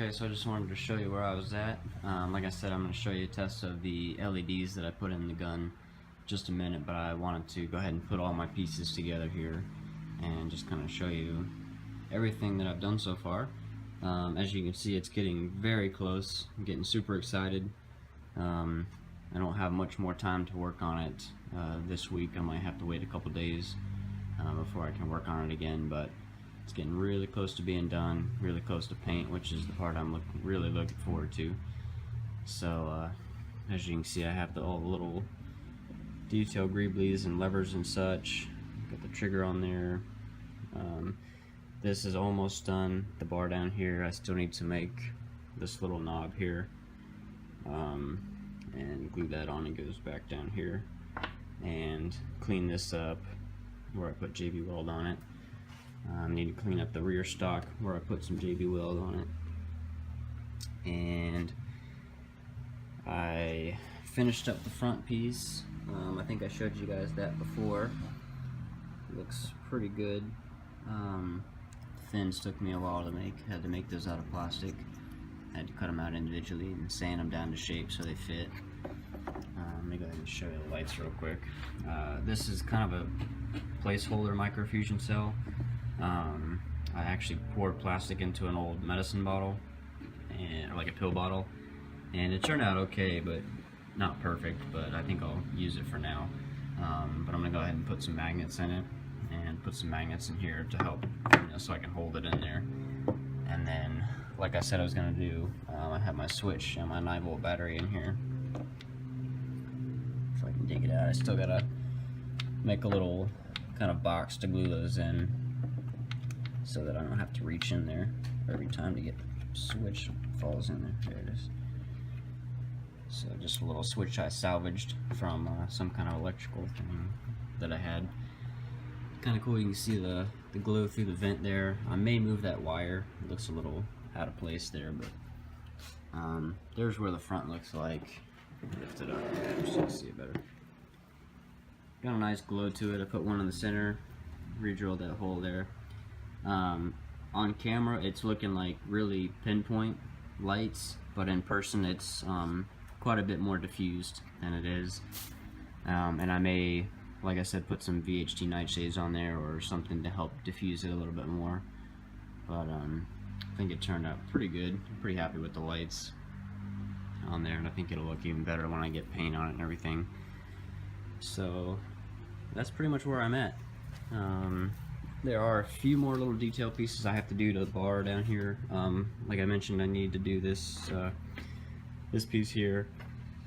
Okay, so I just wanted to show you where I was at. Like I said, I'm going to show you a test of the LEDs that I put in the gun just a minute, but I wanted to go ahead and put all my pieces together here and just kind of show you everything that I've done so far. As you can see, it's getting very close. I'm getting super excited. I don't have much more time to work on it this week. I might have to wait a couple days before I can work on it again, but it's getting really close to being done, really close to paint, which is the part I'm really looking forward to. So as you can see, I have all the little detail greeblies and levers and such. Got the trigger on there. This is almost done. The bar down here, I still need to make this little knob here and glue that on. It goes back down here, and clean this up where I put JB Weld on it. Need to clean up the rear stock where I put some JB Weld on it, and I finished up the front piece. I think I showed you guys that before. It looks pretty good. Fins took me a while to make. Had to make those out of plastic. I had to cut them out individually and sand them down to shape so they fit. Let me go ahead and show you the lights real quick. This is kind of a placeholder microfusion cell. I actually poured plastic into an old medicine bottle, or like a pill bottle, and it turned out okay, but not perfect, but I think I'll use it for now. But I'm gonna go ahead and put some magnets in it, and put some magnets in here to help, so I can hold it in there. And then, like I said I was gonna do, I have my switch and my 9-volt battery in here. If I can dig it out, I still gotta make a little kind of box to glue those in, so that I don't have to reach in there every time to get the switch falls in there. There it is. So just a little switch I salvaged from some kind of electrical thing that I had. Kind of cool, you can see the glow through the vent there. I may move that wire. It looks a little out of place there, but there's where the front looks like. Lift it up, just so you can see it better. Got a nice glow to it. I put one in the center, re-drilled that hole there. On camera it's looking like really pinpoint lights, but in person it's quite a bit more diffused than it is. And I may, like I said, put some VHT nightshades on there or something to help diffuse it a little bit more. But I think it turned out pretty good. I'm pretty happy with the lights on there, and I think it'll look even better when I get paint on it and everything. So that's pretty much where I'm at. There are a few more little detail pieces I have to do to the bar down here. Like I mentioned, I need to do this this piece here,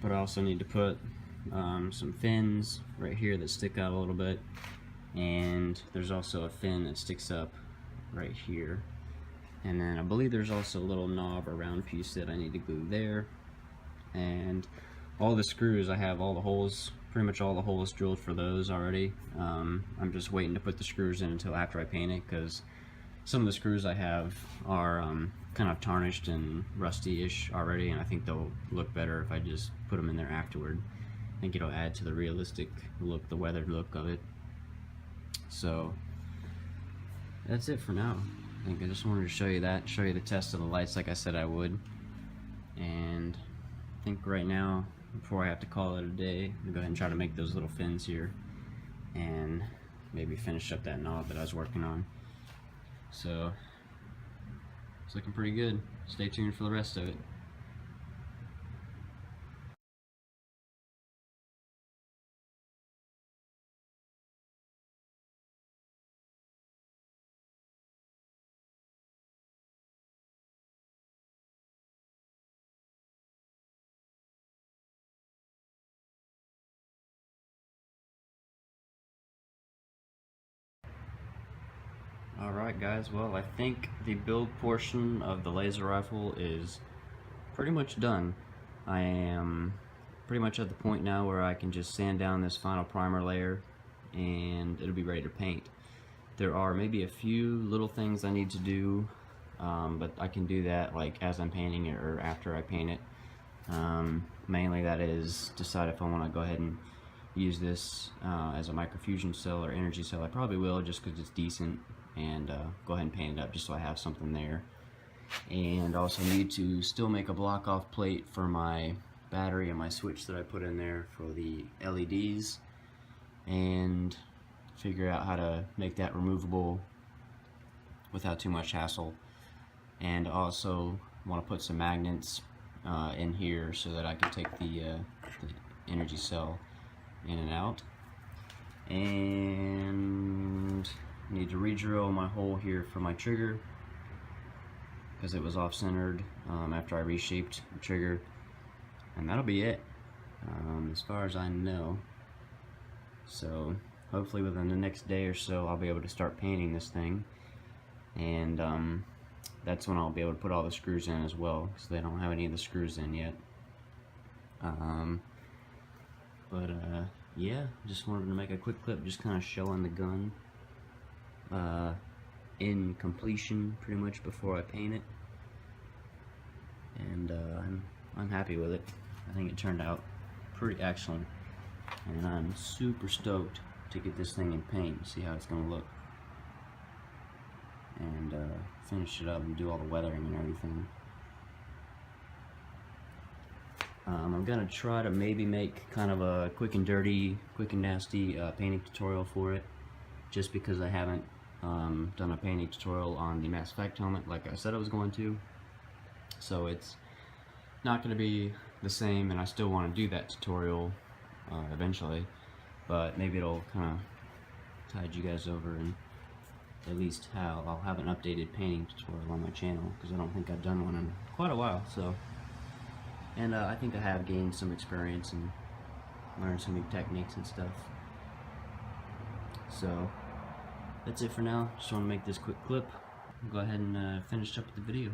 but I also need to put some fins right here that stick out a little bit, and there's also a fin that sticks up right here, and then I believe there's also a little knob or round piece that I need to glue there. And all the screws, I have all the holes, pretty much all the holes drilled for those already. I'm just waiting to put the screws in until after I paint it, because some of the screws I have are kind of tarnished and rusty-ish already, and I think they'll look better if I just put them in there afterward. I think it'll add to the realistic look, the weathered look of it. So that's it for now. I think I just wanted to show you that, show you the test of the lights like I said I would. And I think right now, before I have to call it a day, I'm gonna go ahead and try to make those little fins here and maybe finish up that knob that I was working on. So it's looking pretty good. Stay tuned for the rest of it. Alright guys, well I think the build portion of the laser rifle is pretty much done. I am pretty much at the point now where I can just sand down this final primer layer and it'll be ready to paint. There are maybe a few little things I need to do, but I can do that like as I'm painting it or after I paint it. Mainly that is decide if I want to go ahead and use this as a microfusion cell or energy cell. I probably will, just because it's decent, and go ahead and paint it up just so I have something there. and also need to still make a block off plate for my battery and my switch that I put in there for the LEDs, and figure out how to make that removable without too much hassle. And also want to put some magnets in here so that I can take the energy cell in and out. And need to re-drill my hole here for my trigger because it was off-centered after I reshaped the trigger, and that'll be it as far as I know. So hopefully within the next day or so I'll be able to start painting this thing, and that's when I'll be able to put all the screws in as well, because they don't have any of the screws in yet. Yeah, just wanted to make a quick clip just kind of showing the gun in completion pretty much before I paint it, and I'm happy with it. I think it turned out pretty excellent, and I'm super stoked to get this thing in paint, see how it's going to look, and finish it up and do all the weathering and everything. I'm going to try to maybe make kind of a quick and dirty, quick and nasty painting tutorial for it, just because I haven't done a painting tutorial on the Mass Effect helmet like I said I was going to. So it's not going to be the same, and I still want to do that tutorial eventually, but maybe it'll kind of tide you guys over, and at least I'll have an updated painting tutorial on my channel, because I don't think I've done one in quite a while. So, and I think I have gained some experience and learned some new techniques and stuff. So that's it for now. Just want to make this quick clip. I'll go ahead and finish up the video.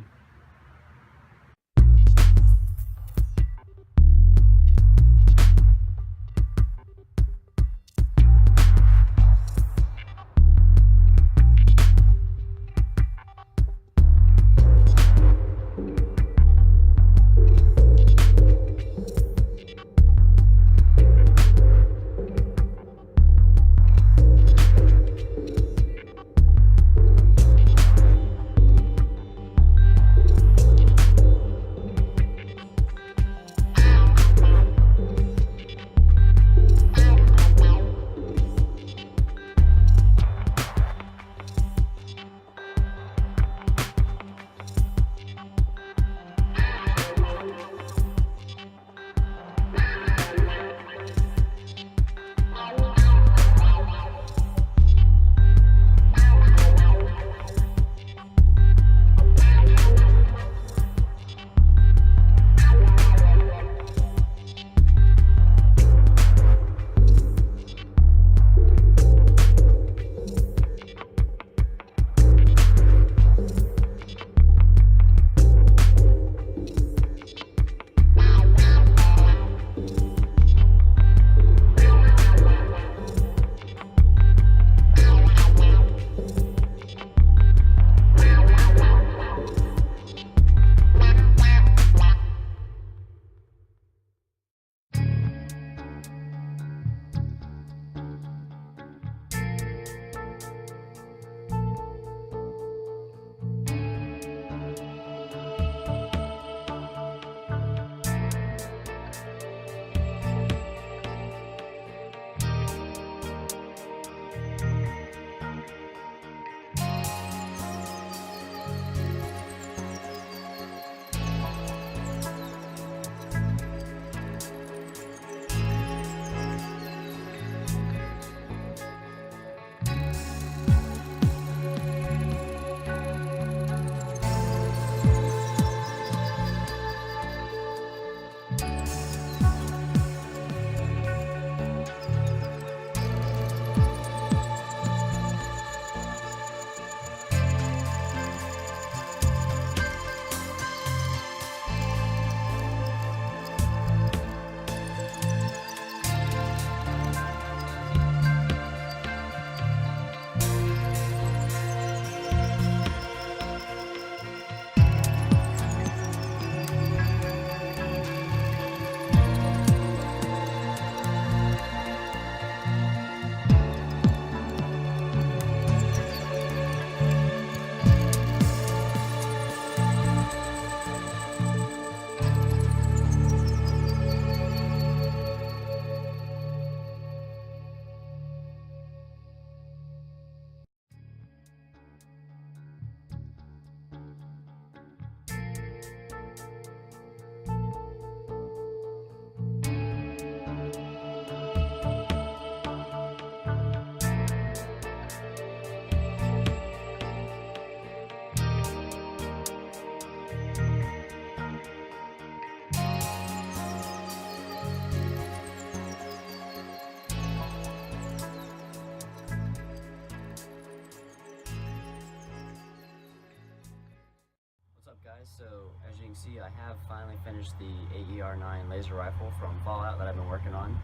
see, I have finally finished the AER 9 laser rifle from Fallout that I've been working on.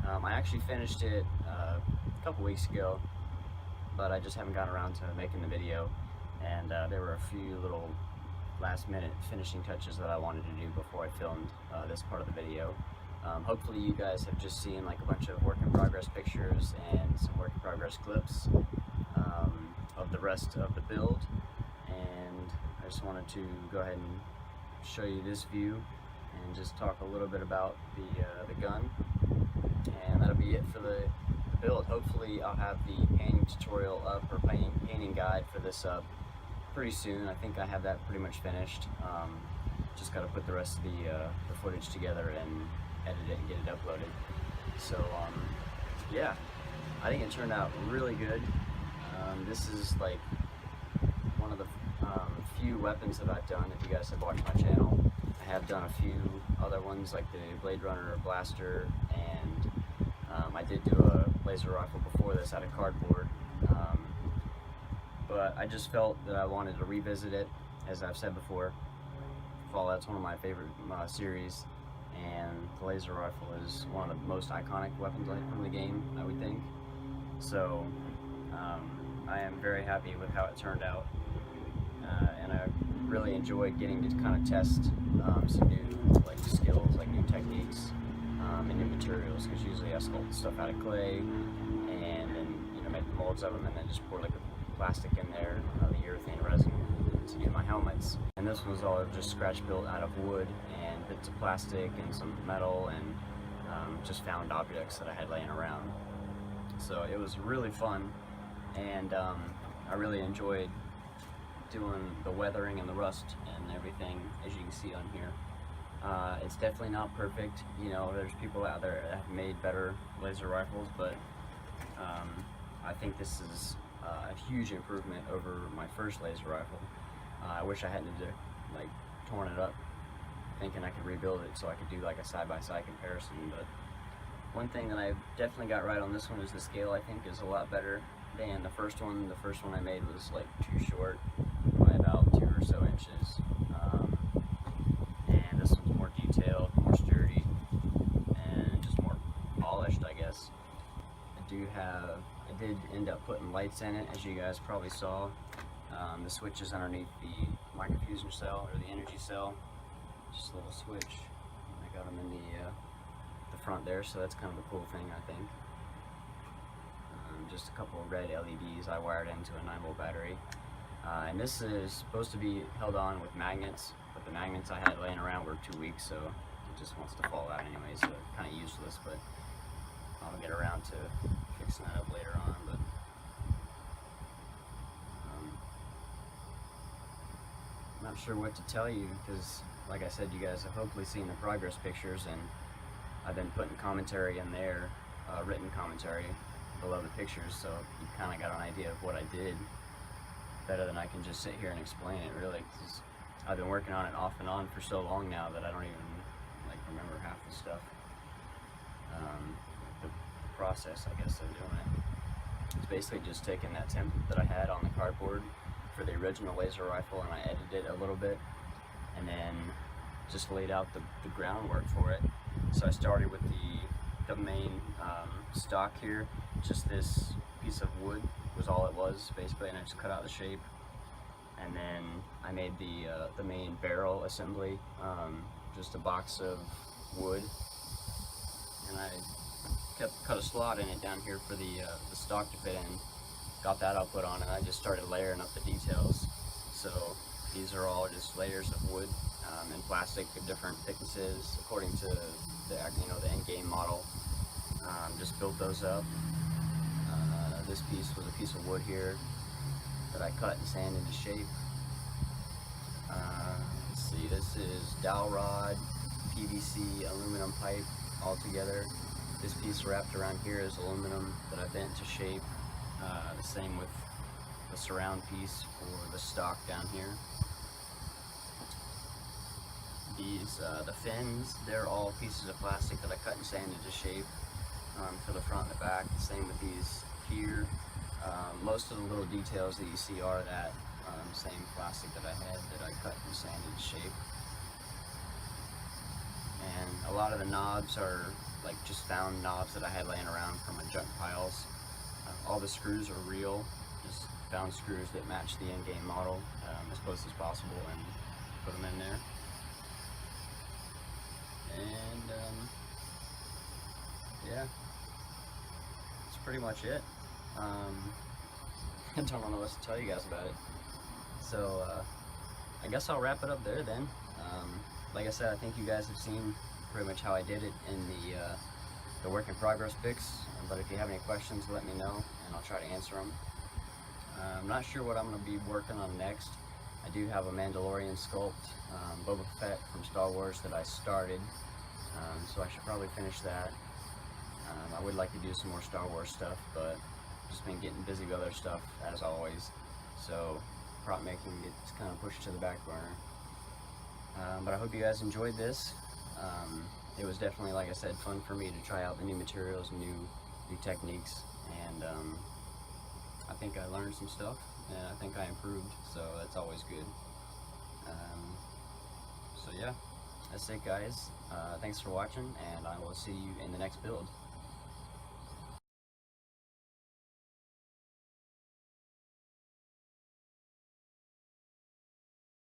I actually finished it a couple weeks ago, but I just haven't gotten around to making the video, and there were a few little last minute finishing touches that I wanted to do before I filmed this part of the video. Hopefully you guys have just seen like a bunch of work in progress pictures and some work in progress clips of the rest of the build, and I just wanted to go ahead and show you this view and just talk a little bit about the gun, and that'll be it for the build. Hopefully I'll have the painting tutorial up, or painting guide for this up pretty soon. I think I have that pretty much finished. Just got to put the rest of the footage together and edit it and get it uploaded. So yeah, I think it turned out really good. This is like one of the few weapons that I've done. If you guys have watched my channel, I have done a few other ones like the Blade Runner blaster, and I did do a laser rifle before this out of cardboard. But I just felt that I wanted to revisit it. As I've said before, Fallout's one of my favorite series, and the laser rifle is one of the most iconic weapons from the game, I would think. So I am very happy with how it turned out, and I really enjoyed getting to kind of test some new skills, like new techniques and new materials, because usually I sculpt stuff out of clay and then make molds of them and then just pour liquid plastic in there, the urethane resin, to do my helmets. And this was all just scratch built out of wood and bits of plastic and some metal and just found objects that I had laying around. So it was really fun, and I really enjoyed doing the weathering and the rust and everything, as you can see on here. It's definitely not perfect. There's people out there that have made better laser rifles, but I think this is a huge improvement over my first laser rifle. I wish I hadn't torn it up thinking I could rebuild it so I could do like a side-by-side comparison, but one thing that I definitely got right on this one is the scale. I think is a lot better than the first one. The first one I made was like too short by about 2 or so inches, and this one's more detailed, more sturdy, and just more polished, I guess. I did end up putting lights in it, as you guys probably saw. The switch is underneath the microfusion cell, or the energy cell. Just a little switch. I got them in the front there, so that's kind of a cool thing, I think. Just a couple of red LEDs I wired into a 9-volt battery. And this is supposed to be held on with magnets, but the magnets I had laying around were too weak, so it just wants to fall out anyway, so kind of useless, but I'll get around to fixing that up later on. But I'm not sure what to tell you, because like I said, you guys have hopefully seen the progress pictures, and I've been putting commentary in there, written commentary below the pictures, so you kind of got an idea of what I did better than I can just sit here and explain it, really, because I've been working on it off and on for so long now that I don't even remember half the stuff. The process, I guess, of doing it. It's basically just taking that template that I had on the cardboard for the original laser rifle, and I edited it a little bit, and then just laid out the groundwork for it. So I started with the main stock here. Just this piece of wood was all it was, basically, and I just cut out the shape. And then I made the main barrel assembly, just a box of wood, and I cut a slot in it down here for the stock to fit in. Got that all put on, and I just started layering up the details. So these are all just layers of wood and plastic of different thicknesses according to the end game model. Just built those up. This piece was a piece of wood here that I cut and sanded into shape. Let's see, this is dowel rod, PVC, aluminum pipe all together. This piece wrapped around here is aluminum that I bent to shape. The same with the surround piece for the stock down here. These, the fins, they're all pieces of plastic that I cut and sanded to shape for the front and the back. The same with these here. Most of the little details that you see are that same plastic that I had that I cut and sanded to shape. and a lot of the knobs are like just found knobs that I had laying around from my junk piles. All the screws are real, just found screws that match the in-game model as close as possible, and put them in there. And yeah, that's pretty much it. I don't know what to tell you guys about it. So I guess I'll wrap it up there then. Like I said, I think you guys have seen pretty much how I did it in the work in progress pics. But if you have any questions, let me know and I'll try to answer them. I'm not sure what I'm going to be working on next. I do have a Mandalorian sculpt, Boba Fett from Star Wars, that I started, so I should probably finish that. I would like to do some more Star Wars stuff, but just been getting busy with other stuff as always, so prop making gets kind of pushed to the back burner. But I hope you guys enjoyed this. It was definitely, like I said, fun for me to try out the new materials, new techniques, and I think I learned some stuff, and I think I improved, so that's always good. So yeah, that's it guys. Thanks for watching, and I will see you in the next build.